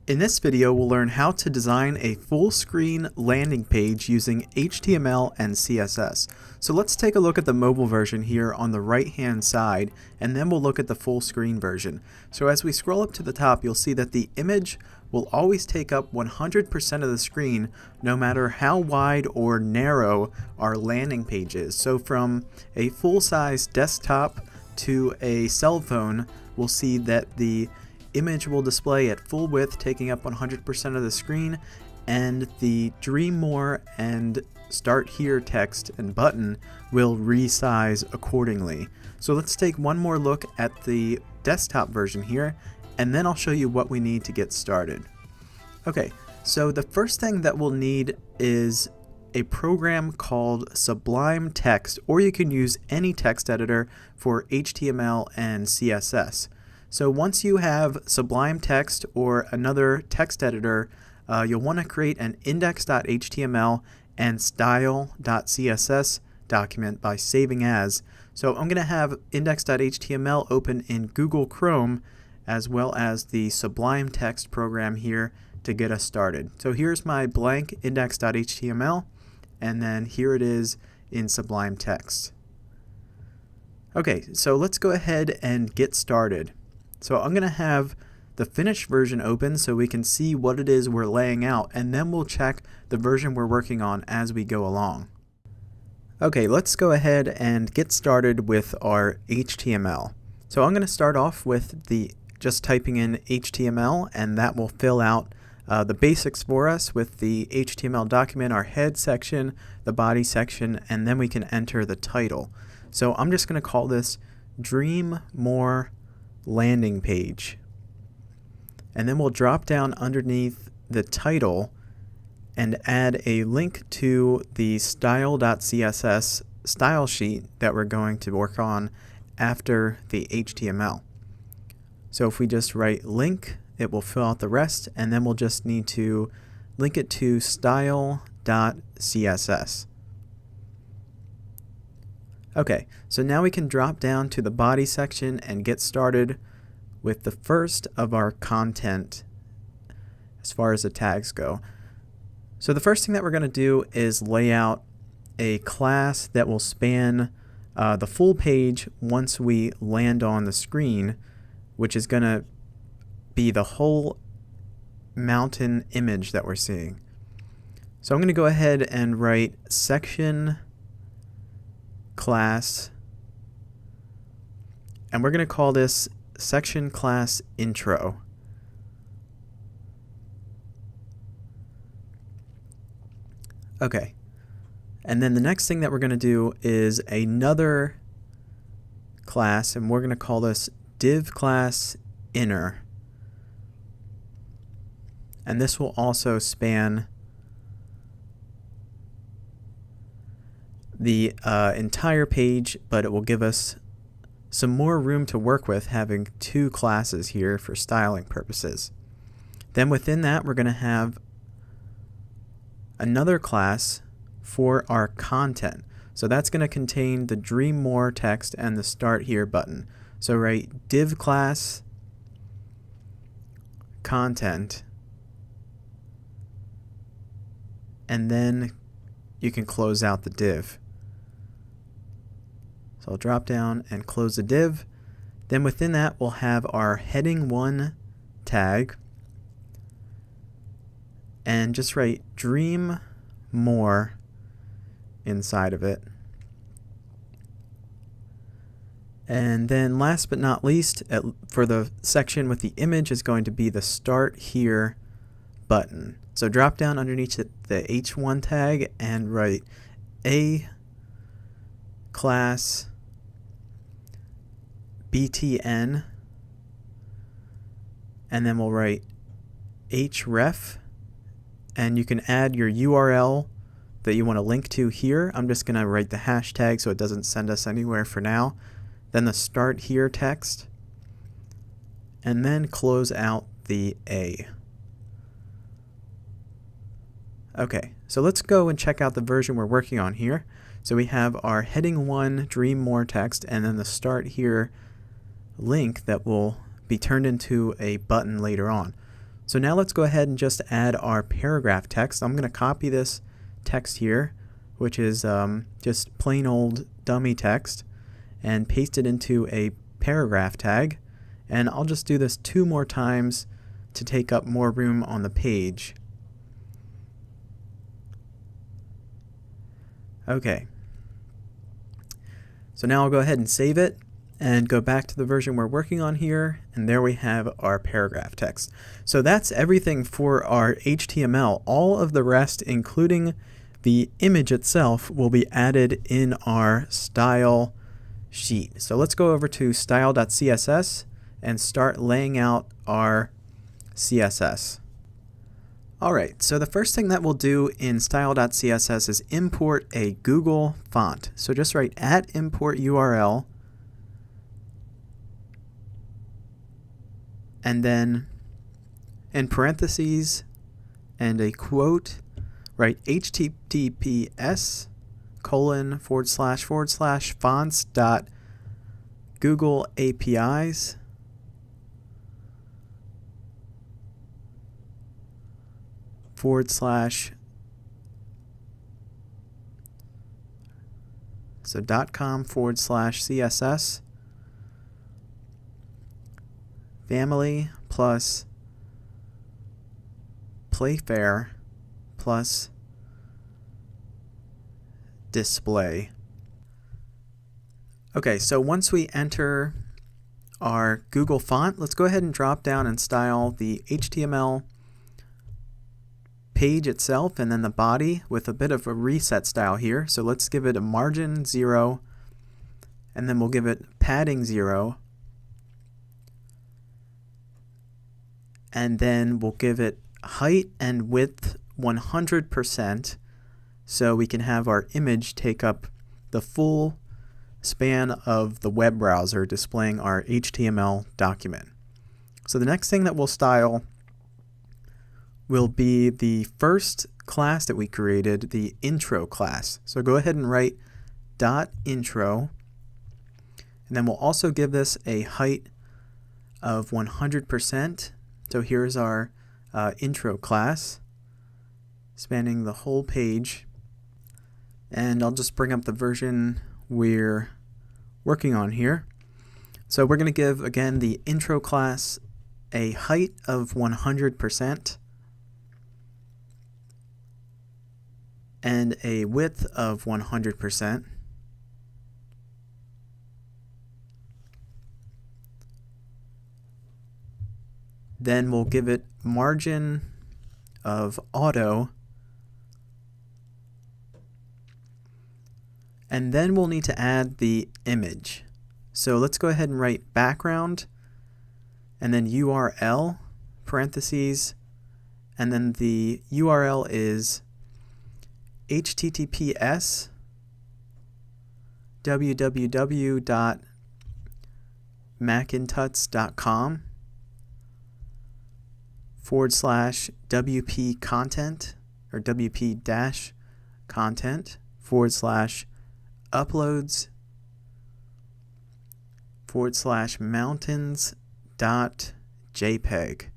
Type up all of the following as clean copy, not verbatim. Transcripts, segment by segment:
In this video, we'll learn how to design a full-screen landing page using HTML and CSS. So let's take a look at the mobile version here on the right-hand side, and then we'll look at the full-screen version. So as we scroll up to the top, you'll see that the image will always take up 100% of the screen, no matter how wide or narrow our landing page is. So from a full-size desktop to a cell phone, we'll see that the image will display at full width, taking up 100% of the screen, and the Dream More and Start Here text and button will resize accordingly. So let's take one more look at the desktop version here, and then I'll show you what we need to get started. Okay, so the first thing that we'll need is a program called Sublime Text, or you can use any text editor for HTML and CSS. So once you have Sublime Text or another text editor, you'll want to create an index.html and style.css document by saving as. So I'm going to have index.html open in Google Chrome as well as the Sublime Text program here to get us started. So here's my blank index.html, and then here it is in Sublime Text. Okay, so let's go ahead and get started. So I'm going to have the finished version open so we can see what it is we're laying out, and then we'll check the version we're working on as we go along. Okay, let's go ahead and get started with our HTML. So I'm going to start off with just typing in HTML, and that will fill out the basics for us with the HTML document, our head section, the body section, and then we can enter the title. So I'm just going to call this Dream More landing page, and then we'll drop down underneath the title and add a link to the style.css style sheet that we're going to work on after the HTML. So if we just write link, it will fill out the rest, and then we'll just need to link it to style.css. Okay, so now we can drop down to the body section and get started with the first of our content as far as the tags go. So the first thing that we're going to do is lay out a class that will span the full page once we land on the screen, which is going to be the whole mountain image that we're seeing. So I'm going to go ahead and write section class, and we're going to call this section class intro. Okay, and then the next thing that we're going to do is another class, and we're going to call this div class inner, and this will also span the entire page, but it will give us some more room to work with having two classes here for styling purposes. Then within that, we're going to have another class for our content. So that's going to contain the Dream More text and the Start Here button. So write div class content, and then you can close out the div. So I'll drop down and close the div. Then within that, we'll have our heading 1 tag, and just write Dream More inside of it. And then last but not least, for the section with the image is going to be the Start Here button. So drop down underneath the H1 tag and write a class btn, and then we'll write href, and you can add your URL that you want to link to here. I'm just going to write the hashtag so it doesn't send us anywhere for now. Then the Start Here text, and then close out the A. Okay, so let's go and check out the version we're working on here. So we have our heading 1 Dream More text, and then the Start Here link that will be turned into a button later on. So now let's go ahead and just add our paragraph text. I'm going to copy this text here, which is just plain old dummy text, and paste it into a paragraph tag. And I'll just do this 2 more times to take up more room on the page. Okay. So now I'll go ahead and save it and go back to the version we're working on here, and there we have our paragraph text. So that's everything for our HTML. All of the rest, including the image itself, will be added in our style sheet. So let's go over to style.css and start laying out our CSS. Alright, so the first thing that we'll do in style.css is import a Google font. So just write @import URL, and then in parentheses and a quote, write https://fonts.googleapis .com/CSS family plus Playfair plus display. Okay, so once we enter our Google font, let's go ahead and drop down and style the HTML page itself and then the body with a bit of a reset style here. So let's give it a margin 0, and then we'll give it padding 0, and then we'll give it height and width 100%, so we can have our image take up the full span of the web browser displaying our HTML document. So the next thing that we'll style will be the first class that we created, the intro class. So go ahead and write .intro, and then we'll also give this a height of 100%. So here's our intro class spanning the whole page, and I'll just bring up the version we're working on here. So we're going to give again the intro class a height of 100% and a width of 100%. Then we'll give it margin of auto, and then we'll need to add the image. So let's go ahead and write background and then URL parentheses, and then the URL is https www.macintuts.com /WP content or WP dash content /uploads /mountains.jpg,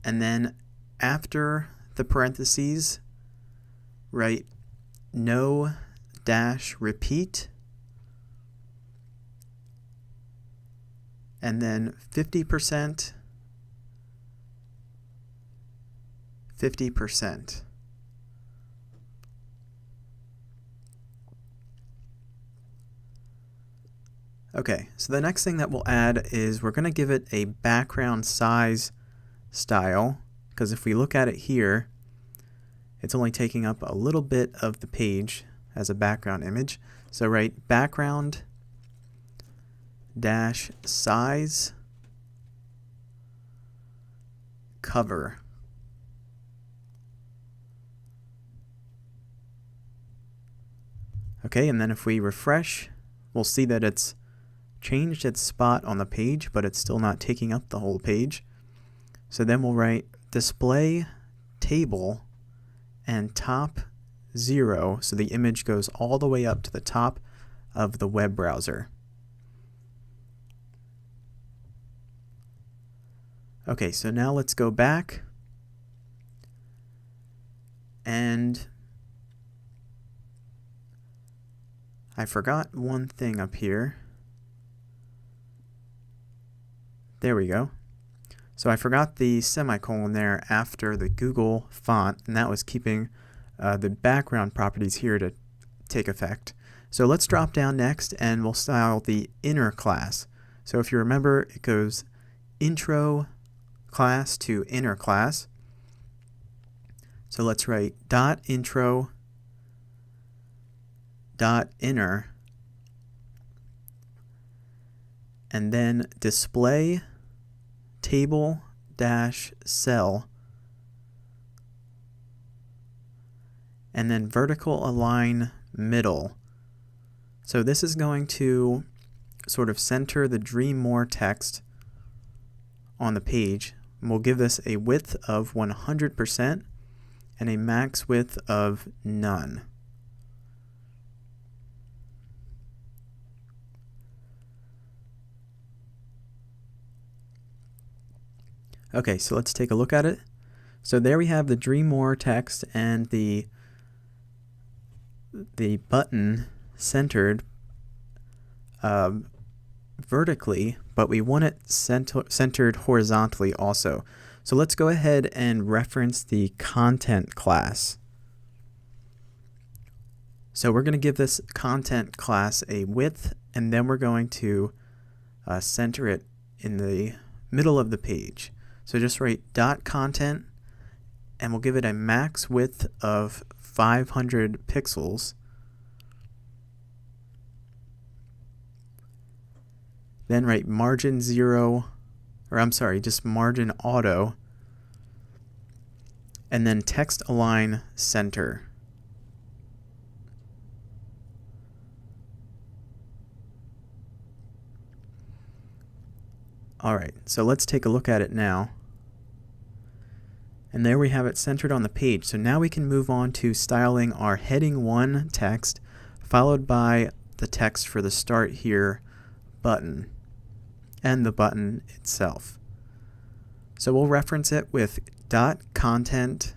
and then after the parentheses write no dash repeat, and then 50%, 50%. Okay, so the next thing that we'll add is we're going to give it a background size style, because if we look at it here, it's only taking up a little bit of the page as a background image. So write background dash size cover. Okay, and then if we refresh, we'll see that it's changed its spot on the page, but it's still not taking up the whole page. So then we'll write display table and top 0, so the image goes all the way up to the top of the web browser. Okay, so now let's go back and I forgot one thing up here. There we go. So I forgot the semicolon there after the Google font, and that was keeping the background properties here to take effect. So let's drop down next and we'll style the inner class. So if you remember, it goes intro class to inner class. So let's write .intro .inner and then display table dash cell and then vertical align middle. So this is going to sort of center the Dream More text on the page. And we'll give this a width of 100% and a max width of none. Okay, so let's take a look at it. So there we have the Dream More text and the button centered vertically, but we want it centered horizontally also. So let's go ahead and reference the content class. So we're going to give this content class a width, and then we're going to center it in the middle of the page. So just write .content, and we'll give it a max width of 500 pixels. Then write margin 0, or I'm sorry, just margin auto, and then text align center. Alright, so let's take a look at it now. And there we have it centered on the page. So now we can move on to styling our heading 1 text, followed by the text for the Start Here button and the button itself. So we'll reference it with .content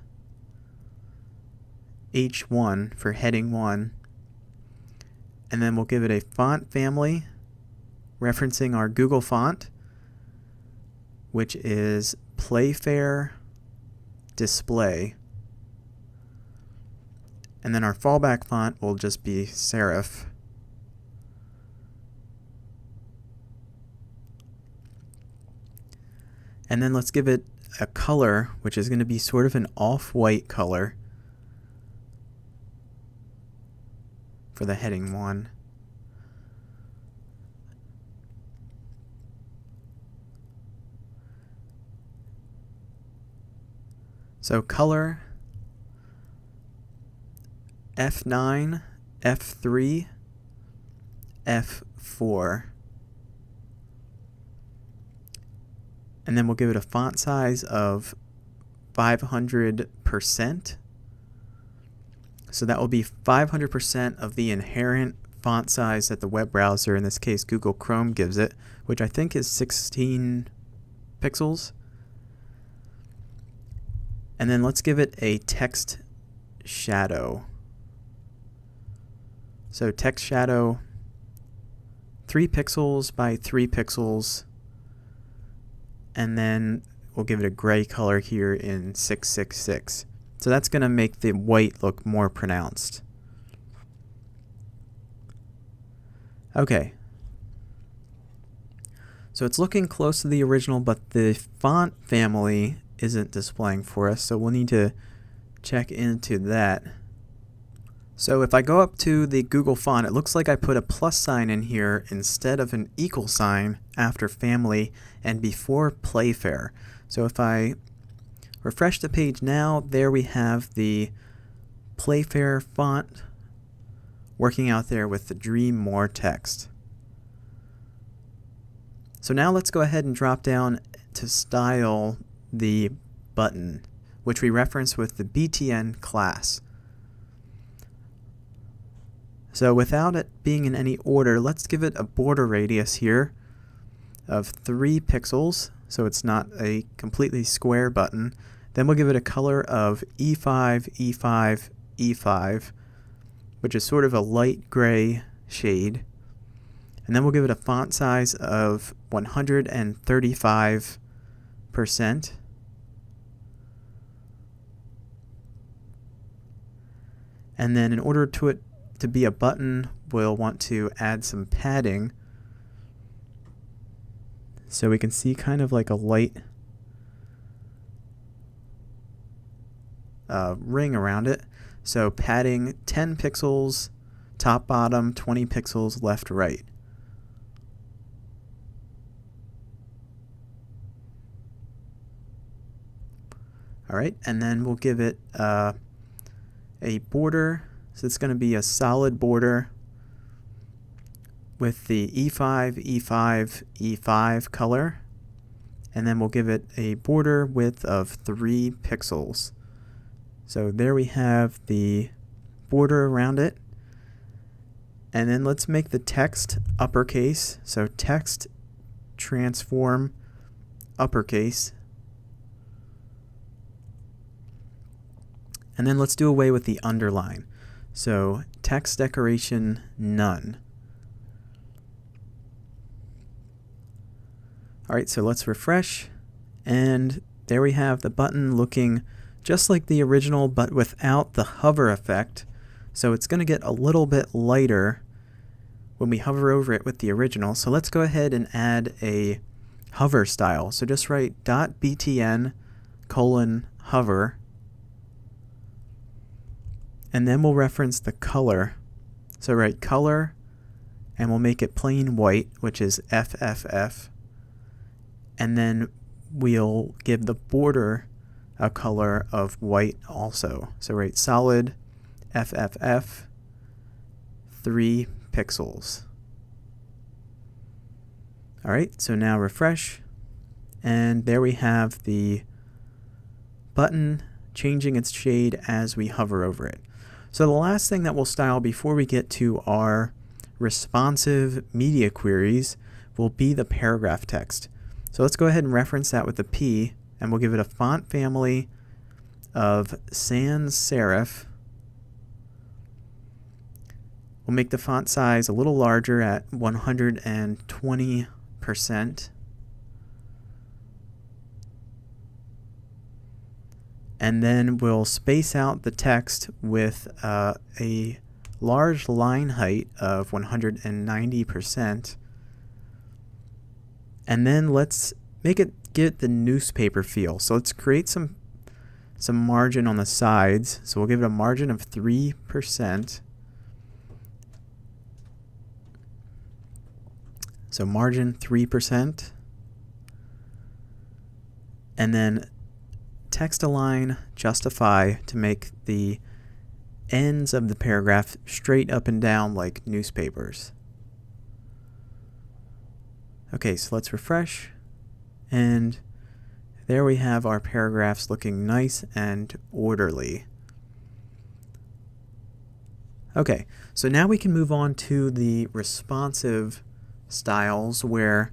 H1 for heading 1, and then we'll give it a font family referencing our Google font, which is Playfair Display, and then our fallback font will just be serif. And then let's give it a color, which is going to be sort of an off-white color for the heading 1. So color F9, F3, F4. And then we'll give it a font size of 500%. So that will be 500% of the inherent font size that the web browser, in this case Google Chrome, gives it, which I think is 16 pixels. And then let's give it a text shadow. So text shadow 3 pixels by 3 pixels, and then we'll give it a gray color here in 666. So that's going to make the white look more pronounced. Okay. So it's looking close to the original, but the font family isn't displaying for us, so we'll need to check into that. So if I go up to the Google font, it looks like I put a plus sign in here instead of an equal sign after family and before Playfair. So if I refresh the page now, there we have the Playfair font working out there with the Dream More text. So now let's go ahead and drop down to style the button, which we reference with the BTN class. So without it being in any order, let's give it a border radius here of 3 pixels, so it's not a completely square button. Then we'll give it a color of E5, E5, E5, which is sort of a light gray shade. And then we'll give it a font size of 135%. And then in order to it to be a button, we'll want to add some padding. So we can see kind of like a light ring around it. So padding 10 pixels, top, bottom, 20 pixels, left, right. Alright, and then we'll give it a border. So it's going to be a solid border with the E5, E5, E5 color. And then we'll give it a border width of 3 pixels. So there we have the border around it. And then let's make the text uppercase. So text transform uppercase. And then let's do away with the underline. So text decoration none. Alright, so let's refresh. And there we have the button looking just like the original, but without the hover effect. So it's going to get a little bit lighter when we hover over it with the original. So let's go ahead and add a hover style. So just write .btn:/hover. And then we'll reference the color. So write color, and we'll make it plain white, which is FFF. And then we'll give the border a color of white also. So write solid FFF 3 pixels. Alright, so now refresh, and there we have the button changing its shade as we hover over it. So the last thing that we'll style before we get to our responsive media queries will be the paragraph text. So let's go ahead and reference that with a P, and we'll give it a font family of sans serif. We'll make the font size a little larger at 120%. And then we'll space out the text with a large line height of 190%. And then let's make it get the newspaper feel. So let's create some margin on the sides. So we'll give it a margin of 3%. So margin 3%. And then text align justify to make the ends of the paragraph straight up and down like newspapers. Okay, so let's refresh, and there we have our paragraphs looking nice and orderly. Okay, so now we can move on to the responsive styles where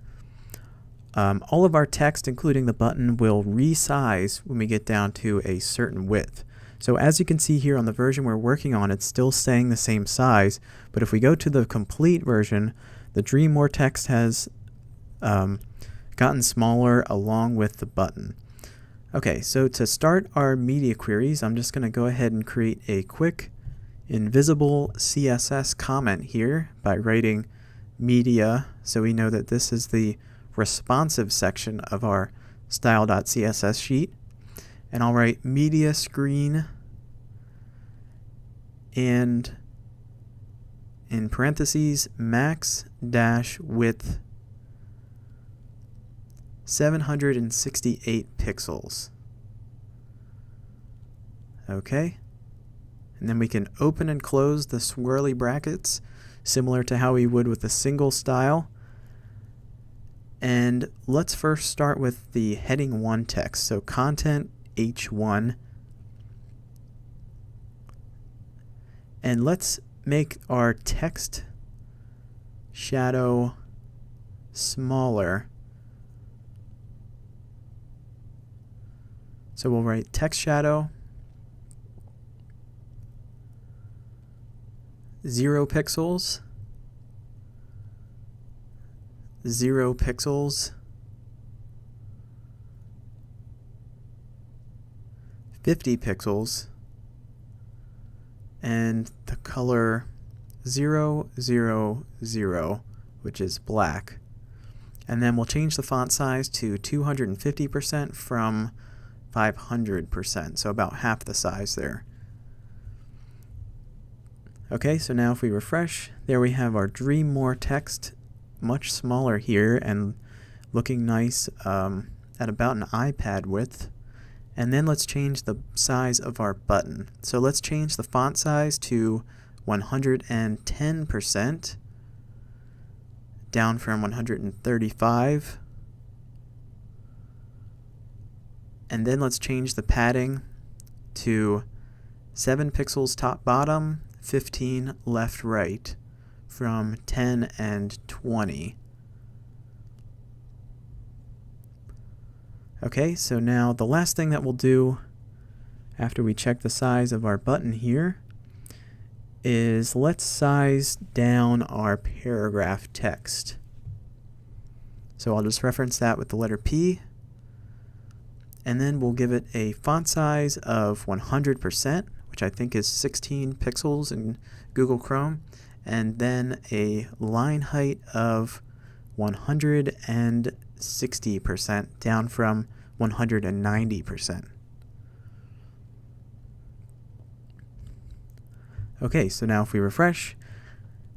all of our text, including the button, will resize when we get down to a certain width. So as you can see here on the version we're working on, it's still staying the same size, but if we go to the complete version, the Dream More text has gotten smaller along with the button. Okay, so to start our media queries, I'm just going to go ahead and create a quick invisible CSS comment here by writing media, so we know that this is the responsive section of our style.css sheet. And I'll write media screen and in parentheses max dash width 768 pixels. Okay, and then we can open and close the swirly brackets similar to how we would with a single style. And let's first start with the heading 1 text. So content H1, and let's make our text shadow smaller So we'll write text shadow 0 pixels, 0 pixels, 50 pixels, and the color 000, which is black. And then we'll change the font size to 250% from 500%, so about half the size there. Okay, so now if we refresh, there we have our Dream More text, much smaller here and looking nice at about an iPad width. And then let's change the size of our button. So let's change the font size to 110%, down from 135. And then let's change the padding to 7 pixels top bottom, 15 left right, from 10 and 20. Okay, so now the last thing that we'll do after we check the size of our button here is let's size down our paragraph text. So I'll just reference that with the letter P, and then we'll give it a font size of 100%, which I think is 16 pixels in Google Chrome, and then a line height of 160%, down from 190%. Okay, so now if we refresh,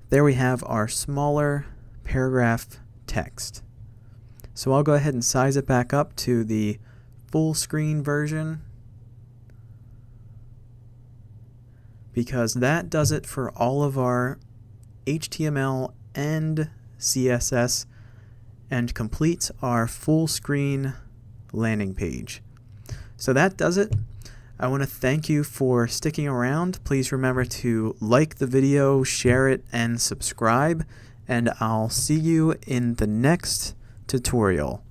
there we have our smaller paragraph text. So I'll go ahead and size it back up to the full screen version, because that does it for all of our HTML and CSS and completes our full screen landing page. So that does it. I want to thank you for sticking around. Please remember to like the video, share it, and subscribe, and I'll see you in the next tutorial.